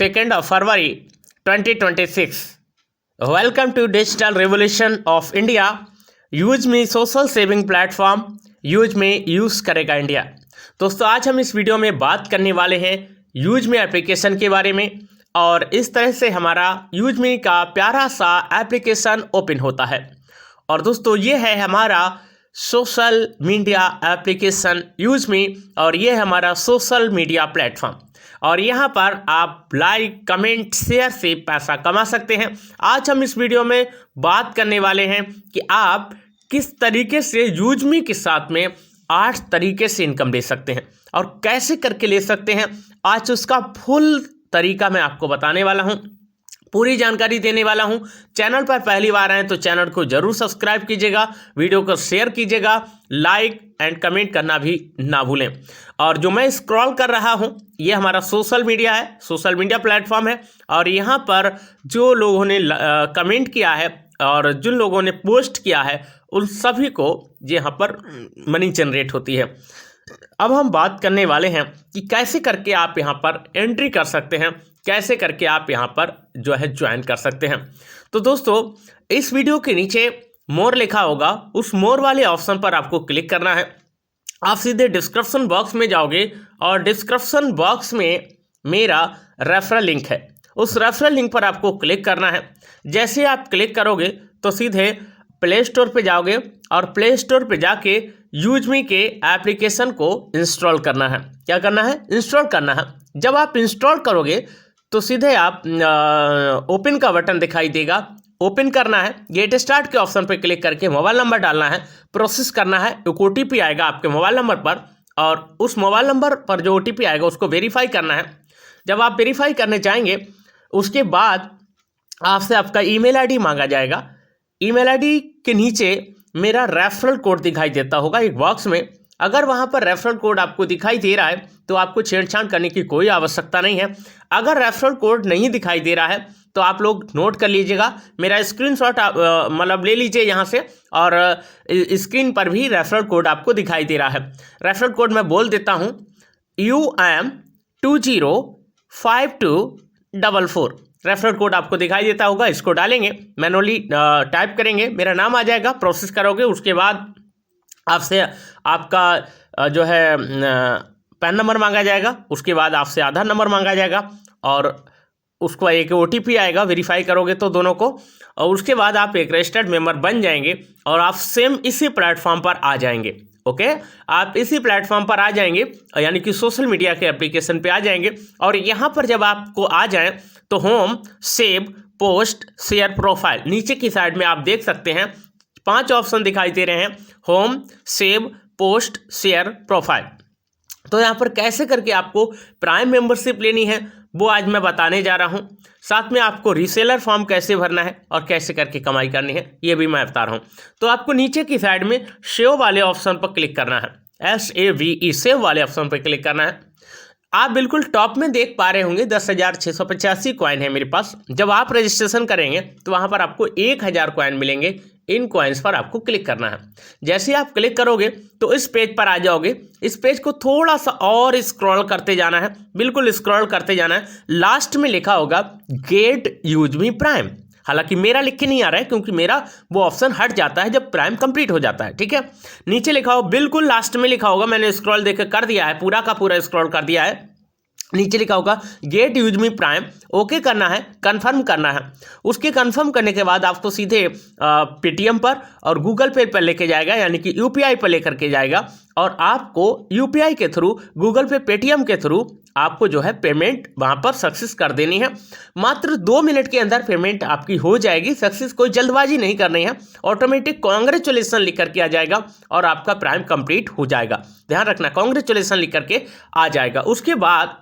2nd of February 2026. Welcome to Digital Revolution of India. Use me social saving platform use में use करेगा India. दोस्तों आज हम इस वीडियो में बात करने वाले हैं यूज मी एप्लीकेशन के बारे में और इस तरह से हमारा यूज मी का प्यारा सा एप्लीकेशन ओपन होता है। और दोस्तों ये है हमारा social media application use me और ये है हमारा सोशल मीडिया प्लेटफॉर्म और यहाँ पर आप लाइक कमेंट शेयर से पैसा कमा सकते हैं। आज हम इस वीडियो में बात करने वाले हैं कि आप किस तरीके से यूज मी के साथ में 8 तरीके से इनकम ले सकते हैं और कैसे करके ले सकते हैं। आज उसका फुल तरीका मैं आपको बताने वाला हूँ, पूरी जानकारी देने वाला हूं। चैनल पर पहली बार आए तो चैनल को जरूर सब्सक्राइब कीजिएगा, वीडियो को शेयर कीजिएगा, लाइक एंड कमेंट करना भी ना भूलें। और जो मैं स्क्रॉल कर रहा हूं ये हमारा सोशल मीडिया है, सोशल मीडिया प्लेटफॉर्म है और यहां पर जो लोगों ने कमेंट किया है और जिन लोगों ने पोस्ट किया है उन सभी को यहाँ पर मनी जनरेट होती है। अब हम बात करने वाले हैं कि कैसे करके आप यहाँ पर एंट्री कर सकते हैं, कैसे करके आप यहाँ पर जो है ज्वाइन कर सकते हैं। तो दोस्तों इस वीडियो के नीचे मोर लिखा होगा, उस मोर वाले ऑप्शन पर आपको क्लिक करना है। आप सीधे डिस्क्रिप्शन बॉक्स में जाओगे और डिस्क्रिप्शन बॉक्स में मेरा रेफरल लिंक है, उस रेफरल लिंक पर आपको क्लिक करना है। जैसे आप क्लिक करोगे तो सीधे प्ले स्टोर पे जाओगे और प्ले स्टोर पे जाके यूज मी के एप्लीकेशन को इंस्टॉल करना है। क्या करना है? इंस्टॉल करना है। जब आप इंस्टॉल करोगे तो सीधे आप ओपन का बटन दिखाई देगा, ओपन करना है। गेट स्टार्ट के ऑप्शन पे क्लिक करके मोबाइल नंबर डालना है, प्रोसेस करना है। एक OTP आएगा आपके मोबाइल नंबर पर और उस मोबाइल नंबर पर जो OTP आएगा उसको वेरीफाई करना है। जब आप वेरीफाई करने जाएंगे उसके बाद आपसे आपका ईमेल आईडी मांगा जाएगा। ईमेल आईडी के नीचे मेरा रेफरल कोड दिखाई देता होगा एक बॉक्स में। अगर वहाँ पर रेफरल कोड आपको दिखाई दे रहा है तो आपको छेड़छाड़ करने की कोई आवश्यकता नहीं है। अगर रेफरल कोड नहीं दिखाई दे रहा है तो आप लोग नोट कर लीजिएगा, मेरा स्क्रीनशॉट मतलब ले लीजिए यहाँ से और स्क्रीन पर भी रेफरल कोड आपको दिखाई दे रहा है। रेफरल कोड मैं बोल देता हूँ UM205244। रेफरल कोड आपको दिखाई देता होगा, इसको डालेंगे, मैनुअली टाइप करेंगे, मेरा नाम आ जाएगा, प्रोसेस करोगे। उसके बाद आपसे आपका जो है पैन नंबर मांगा जाएगा, उसके बाद आपसे आधार नंबर मांगा जाएगा और उसको एक OTP आएगा, वेरीफाई करोगे तो दोनों को। और उसके बाद आप एक रजिस्टर्ड मेंबर बन जाएंगे और आप सेम इसी प्लेटफॉर्म पर आ जाएंगे। ओके आप इसी प्लेटफॉर्म पर आ जाएंगे यानी कि सोशल मीडिया के एप्लीकेशन पे आ जाएंगे और यहाँ पर जब आपको आ जाए तो home, save, post, share, profile, नीचे की साइड में आप देख सकते हैं 5 ऑप्शन दिखाई दे रहे हैं, home, save, post, share, profile. तो यहाँ पर कैसे करके आपको प्राइम मेंबरशिप लेनी है वो आज मैं बताने जा रहा हूँ। साथ में आपको रीसेलर फॉर्म कैसे भरना है और कैसे करके कमाई करनी है ये भी मैं बता रहा हूँ। तो आपको नीचे की साइड में सेव वाले ऑप्शन पर क्लिक करना है, SAVE, सेव वाले ऑप्शन पर क्लिक करना है। आप बिल्कुल टॉप में देख पा रहे होंगे 10,685 कॉइन है मेरे पास। जब आप रजिस्ट्रेशन करेंगे तो वहाँ पर आपको 1,000 कॉइन मिलेंगे। इन कॉइन्स पर आपको क्लिक करना है। जैसे आप क्लिक करोगे तो इस पेज पर आ जाओगे। इस पेज को थोड़ा सा और स्क्रॉल करते जाना है, बिल्कुल स्क्रॉल करते जाना है। लास्ट में लिखा होगा गेट यूज मी प्राइम। हालांकि मेरा लिख के नहीं आ रहा है क्योंकि मेरा वो ऑप्शन हट जाता है जब प्राइम कंप्लीट हो जाता है। ठीक है, नीचे लिखा हो, बिल्कुल लास्ट में लिखा होगा, मैंने स्क्रॉल देकर कर दिया है, पूरा का पूरा स्क्रॉल कर दिया है। नीचे लिखा होगा get use me prime, okay करना है, कंफर्म करना है। उसके कंफर्म करने के बाद आपको सीधे पेटीएम पर और गूगल पे पर लेके जाएगा यानी कि UPI पर लेकर के जाएगा और आपको UPI के थ्रू, गूगल पे, पेटीएम के थ्रू आपको जो है पेमेंट वहाँ पर सक्सेस कर देनी है। मात्र 2 मिनट के अंदर पेमेंट आपकी हो जाएगी सक्सेस, कोई जल्दबाजी नहीं करनी है। ऑटोमेटिक कांग्रेचुलेसन लिख करके आ जाएगा और आपका प्राइम कंप्लीट हो जाएगा। ध्यान रखना, कांग्रेचुलेसन लिख करके आ जाएगा। उसके बाद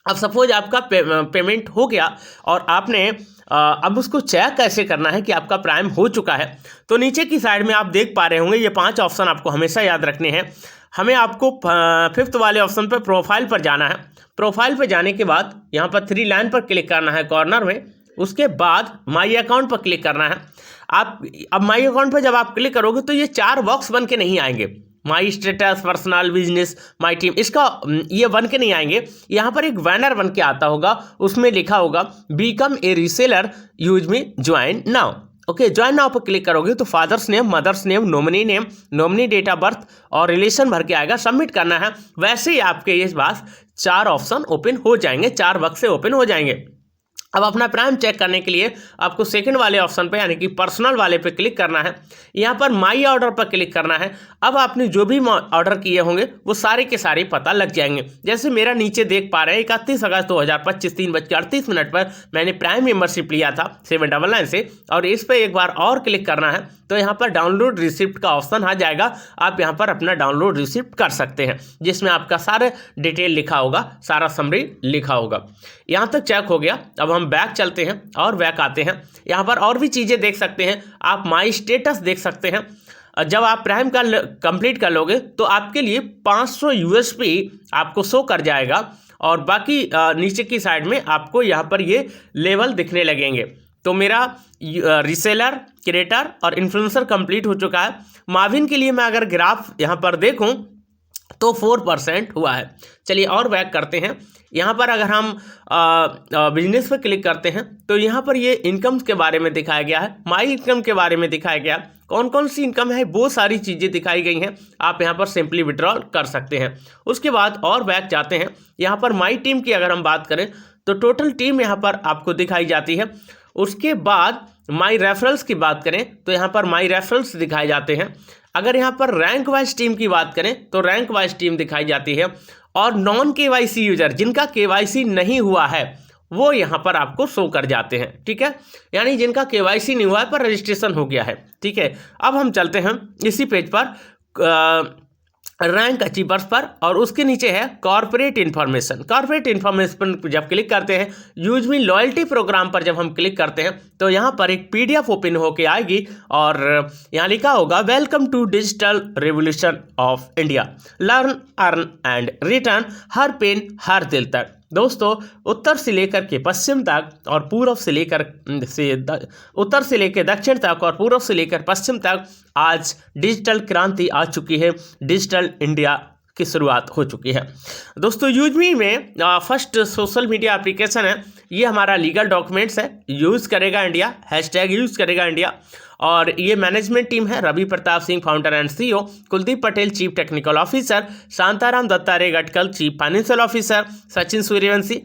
अब सपोज आपका पेमेंट हो गया और आपने अब उसको चेक कैसे करना है कि आपका प्राइम हो चुका है। तो नीचे की साइड में आप देख पा रहे होंगे ये 5 ऑप्शन आपको हमेशा याद रखने हैं। हमें आपको 5th वाले ऑप्शन पर प्रोफाइल पर जाना है। प्रोफाइल पर जाने के बाद यहाँ पर 3 लाइन पर क्लिक करना है कॉर्नर में। उसके बाद माई अकाउंट पर क्लिक करना है। आप अब माई अकाउंट पर जब आप क्लिक करोगे तो ये 4 बॉक्स बन के नहीं आएंगे। My status, personal, business, my team, इसका ये बन के नहीं आएंगे, यहाँ पर एक बैनर बन के आता होगा, उसमें लिखा होगा become a reseller, use me, join now. Okay, join now पर क्लिक करोगे तो father's name, mother's name, name, nominee, date of birth और रिलेशन भर के आएगा, सबमिट करना है। वैसे ही आपके ये पास 4 ऑप्शन ओपन हो जाएंगे, 4 बक्से ओपन हो जाएंगे। अब अपना प्राइम चेक करने के लिए आपको सेकंड वाले ऑप्शन पे यानी कि पर्सनल वाले पे क्लिक करना है। यहाँ पर माई ऑर्डर पर क्लिक करना है। अब आपने जो भी ऑर्डर किए होंगे वो सारे के सारे पता लग जाएंगे। जैसे मेरा नीचे देख पा रहे हैं 31 अगस्त 2025 3:38 पर मैंने प्राइम मेंबरशिप लिया था 799 से, और इस पर एक बार और क्लिक करना है तो यहाँ पर डाउनलोड रिसिप्ट का ऑप्शन आ जाएगा। आप यहाँ पर अपना डाउनलोड रिसिप्ट कर सकते हैं, जिसमें आपका सारा डिटेल लिखा होगा, सारा समरी लिखा होगा। यहाँ तक चेक हो गया। अब हम बैक चलते हैं और बैक आते हैं। यहाँ पर और भी चीज़ें देख सकते हैं आप, माई स्टेटस देख सकते हैं। जब आप प्राइम का कंप्लीट कर लोगे तो आपके लिए 500 USP आपको शो कर जाएगा, और बाकी नीचे की साइड में आपको यहाँ पर ये लेवल दिखने लगेंगे। तो मेरा रीसेलर, क्रिएटर और इन्फ्लुएंसर कंप्लीट हो चुका है। मार्विन के लिए मैं अगर ग्राफ यहाँ पर देखूँ तो 4% हुआ है। चलिए और बैक करते हैं। यहाँ पर अगर हम बिजनेस पर क्लिक करते हैं तो यहाँ पर ये इनकम के बारे में दिखाया गया है, माई इनकम के बारे में दिखाया गया, कौन कौन सी इनकम है वो सारी चीज़ें दिखाई गई हैं। आप यहाँ पर सिंपली विड्रॉल कर सकते हैं। उसके बाद और बैक जाते हैं। यहाँ पर माई टीम की अगर हम बात करें तो टोटल टीम यहाँ पर आपको दिखाई जाती है। उसके बाद माई रेफरल्स की बात करें तो यहाँ पर माई रेफरल्स दिखाए जाते हैं। अगर यहाँ पर रैंक वाइज टीम की बात करें तो रैंक वाइज टीम दिखाई जाती है, और नॉन KYC यूजर जिनका KYC नहीं हुआ है वो यहाँ पर आपको शो कर जाते हैं। ठीक है, यानी जिनका KYC नहीं हुआ है पर रजिस्ट्रेशन हो गया है। ठीक है, अब हम चलते हैं इसी पेज पर रैंक अचीवर्स पर, और उसके नीचे है कॉर्पोरेट इन्फॉर्मेशन। कॉर्पोरेट इन्फॉर्मेशन पर जब क्लिक करते हैं, यूज मी लॉयल्टी प्रोग्राम पर जब हम क्लिक करते हैं तो यहाँ पर एक PDF ओपन होके आएगी, और यहाँ लिखा होगा welcome to digital revolution of India, learn, earn and return, हर पेन हर दिल तक। दोस्तों, उत्तर से लेकर के पश्चिम तक और पूर्व से लेकर उत्तर से लेकर दक्षिण तक और पूर्व से लेकर पश्चिम तक आज डिजिटल क्रांति आ चुकी है, डिजिटल इंडिया की शुरुआत हो चुकी है। दोस्तों, यूजमी में फर्स्ट सोशल मीडिया एप्लीकेशन है। ये हमारा लीगल डॉक्यूमेंट्स है, यूज़ करेगा इंडिया, हैशटैग यूज़ करेगा इंडिया। और ये मैनेजमेंट टीम है, Ravi Pratap Singh founder and CEO, Kuldeep Patel chief technical officer, Shantaram Dattatreya Gatkal chief financial officer, Sachin Suryavanshi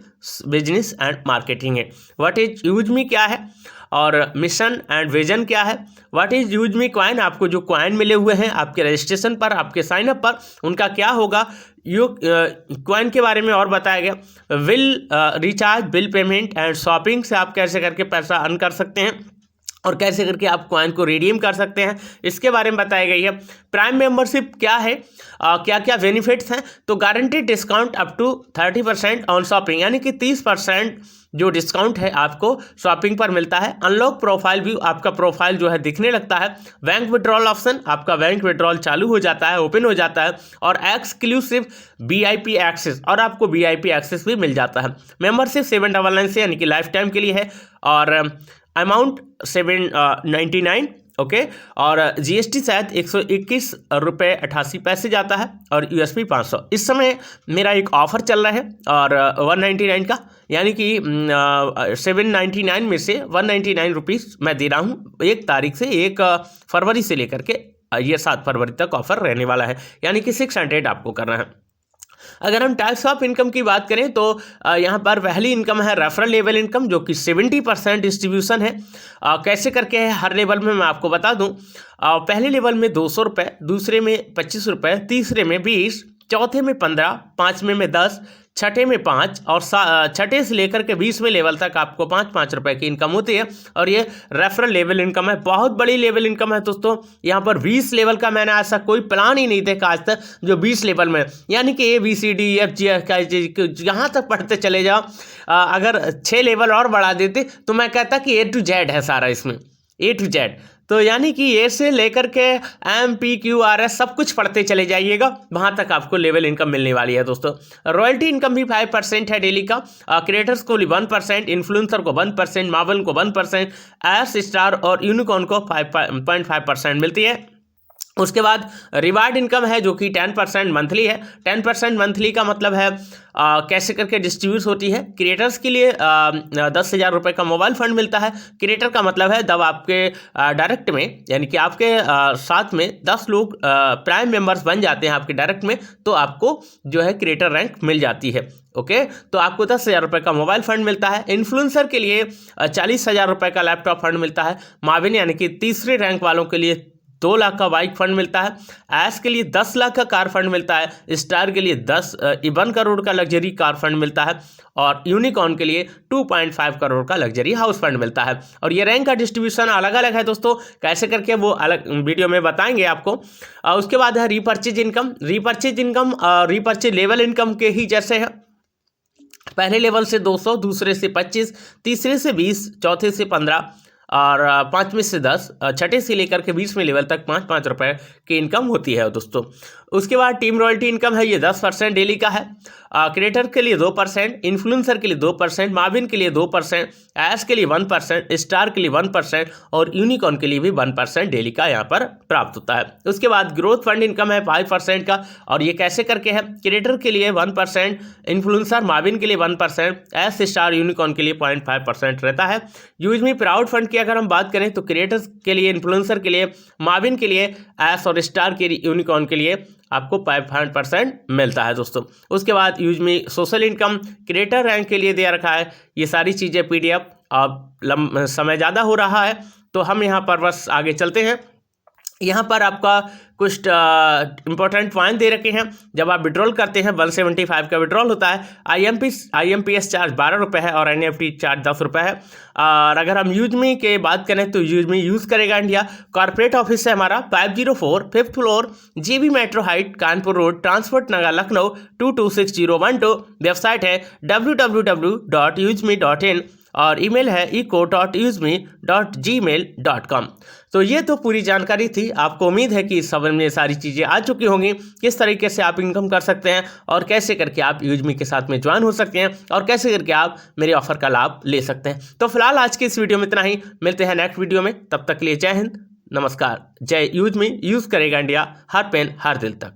business and marketing है। व्हाट इज यूजमी क्या है और मिशन एंड विजन क्या है। व्हाट इज यूजमी कॉइन, आपको जो कॉइन मिले हुए हैं आपके रजिस्ट्रेशन पर, आपके साइनअप पर, उनका क्या होगा, यू कॉइन के बारे में और बताया गया। Will recharge, bill payment and shopping से आप कैसे करके पैसा अर्न कर सकते हैं और कैसे करके आप कॉइन को रिडीम कर सकते हैं, इसके बारे में बताई गई है। प्राइम मेंबरशिप क्या है, क्या क्या बेनिफिट्स हैं, तो guaranteed discount up to 30% on shopping, यानी कि 30% जो डिस्काउंट है आपको शॉपिंग पर मिलता है। अनलॉक प्रोफाइल व्यू, आपका प्रोफाइल जो है दिखने लगता है। बैंक विड्रॉल ऑप्शन, आपका बैंक विड्रॉल चालू हो जाता है, ओपन हो जाता है। और एक्सक्लूसिव VIP एक्सेस, और आपको VIP एक्सेस भी मिल जाता है। मेंबरशिप 799 से यानी कि लाइफ टाइम के लिए है, और अमाउंट 799, ओके, और GST शायद 121 रुपये 88 पैसे जाता है, और USP 500। इस समय मेरा एक ऑफर चल रहा है और 199 का, यानी कि 799 में से 199 रुपीज़ मैं दे रहा हूँ 1 तारीख से, 1 फरवरी से लेकर के ये 7 फरवरी तक ऑफर रहने वाला है, यानी कि 600 आपको करना है। अगर हम टाइप्स ऑफ इनकम की बात करें तो यहाँ पर पहली इनकम है रेफरल लेवल इनकम, जो कि 70% डिस्ट्रीब्यूशन है। कैसे करके है हर लेवल में मैं आपको बता दूं। पहले लेवल में 200 रुपये, दूसरे में 25 रुपये, तीसरे में 20, चौथे में 15, पाँचवें में 10, छठे में 5, और छठे से लेकर के 20वें लेवल तक आपको 5-5 रुपये की इनकम होती है, और ये रेफरल लेवल इनकम है। बहुत बड़ी लेवल इनकम है दोस्तों। यहाँ पर 20 लेवल का मैंने ऐसा कोई प्लान ही नहीं देखा आज तक जो 20 लेवल में, यानी कि ABCDEFG यहाँ तक पढ़ते चले जाओ। अगर 6 लेवल और बढ़ा देते तो मैं कहता कि A to Z है सारा इसमें, A to Z। तो यानी कि ए से लेकर के MPQRS सब कुछ पढ़ते चले जाइएगा, वहाँ तक आपको लेवल इनकम मिलने वाली है दोस्तों। रॉयल्टी इनकम भी 5% है डेली का। क्रिएटर्स को 1%, इन्फ्लुएंसर को 1%, मार्वल को 1%, एस स्टार और यूनिकॉर्न को 5.5% मिलती है। उसके बाद रिवार्ड इनकम है जो कि 10% मंथली है। 10% मंथली का मतलब है कैसे करके डिस्ट्रीब्यूट होती है। क्रिएटर्स के लिए 10,000 रुपये का मोबाइल फंड मिलता है। क्रिएटर का मतलब है जब आपके डायरेक्ट में, यानी कि आपके साथ में 10 लोग प्राइम मेंबर्स बन जाते हैं आपके डायरेक्ट में, तो आपको जो है क्रिएटर रैंक मिल जाती है। ओके, तो आपको 10,000 रुपये का मोबाइल फंड मिलता है। इन्फ्लुएंसर के लिए 40,000 रुपये का लैपटॉप फंड मिलता है। माविन यानी कि तीसरे रैंक वालों के लिए 2 लाख का बाइक फंड मिलता है। ऐश के लिए 10 लाख का कार फंड मिलता है। स्टार के लिए 1 करोड़ का लग्जरी कार फंड मिलता है। और यूनिकॉर्न के लिए 2.5 करोड़ का लग्जरी हाउस फंड मिलता है। और ये रैंक का डिस्ट्रीब्यूशन अलग अलग है दोस्तों, कैसे करके वो अलग वीडियो में बताएंगे आपको। उसके बाद है repurchase income. Repurchase level income के ही जैसे है। पहले लेवल से 200, दूसरे से 25, तीसरे से 20, चौथे से 15 और 5वें से 10, छठे से लेकर के 20वें लेवल तक 5-5 रुपये की इनकम होती है दोस्तों। उसके बाद टीम रॉयल्टी इनकम है, ये 10% डेली का है। क्रिएटर के लिए 2%, इन्फ्लुएंसर के लिए 2%, माविन के लिए 2%, ऐश के लिए 1%, स्टार के लिए 1% और यूनिकॉर्न के लिए भी 1% डेली का यहाँ पर प्राप्त होता है। उसके बाद ग्रोथ फंड इनकम है 5% का, और ये कैसे करके है। क्रिएटर के लिए 1%, इन्फ्लुएंसर माविन के लिए 1%, ऐश स्टार यूनिकॉर्न के लिए 0.5% रहता है। यूज मी प्राउड फंड की अगर हम बात करें तो क्रिएटर्स के लिए, इन्फ्लुएंसर के लिए, माविन के लिए, ऐश और स्टार के यूनिकॉर्न के लिए आपको 5% मिलता है दोस्तों। उसके बाद use me social income creator rank के लिए दे रखा है। ये सारी चीज़ें PDF, अब समय ज़्यादा हो रहा है तो हम यहाँ पर बस आगे चलते हैं। यहाँ पर आपका कुछ इंपॉर्टेंट पॉइंट दे रखे हैं। जब आप विड्रॉल करते हैं 175 का विड्रॉल होता है। IMPS चार्ज 12 रुपये है और NFT चार्ज 10 रुपये है। और अगर हम यूजमी के बात करें तो यूजमी यूज़ करेगा इंडिया। कॉर्पोरेट ऑफिस है हमारा 504 5th floor GB metro height Kanpur road transport Nagar Lucknow 226012। Website है www.usme.in और ईमेल है eco.usme.gmail.com। तो ये तो पूरी जानकारी थी। आपको उम्मीद है कि इस समझ में सारी चीज़ें आ चुकी होंगी, किस तरीके से आप इनकम कर सकते हैं और कैसे करके आप यूजमी के साथ में ज्वाइन हो सकते हैं और कैसे करके आप मेरे ऑफर का लाभ ले सकते हैं। तो फिलहाल आज की इस वीडियो में इतना ही, मिलते हैं नेक्स्ट वीडियो में। तब तक के लिए जय हिंद, नमस्कार, जय यूजमी। यूज़ करेगा इंडिया, हर पेन हर दिल तक।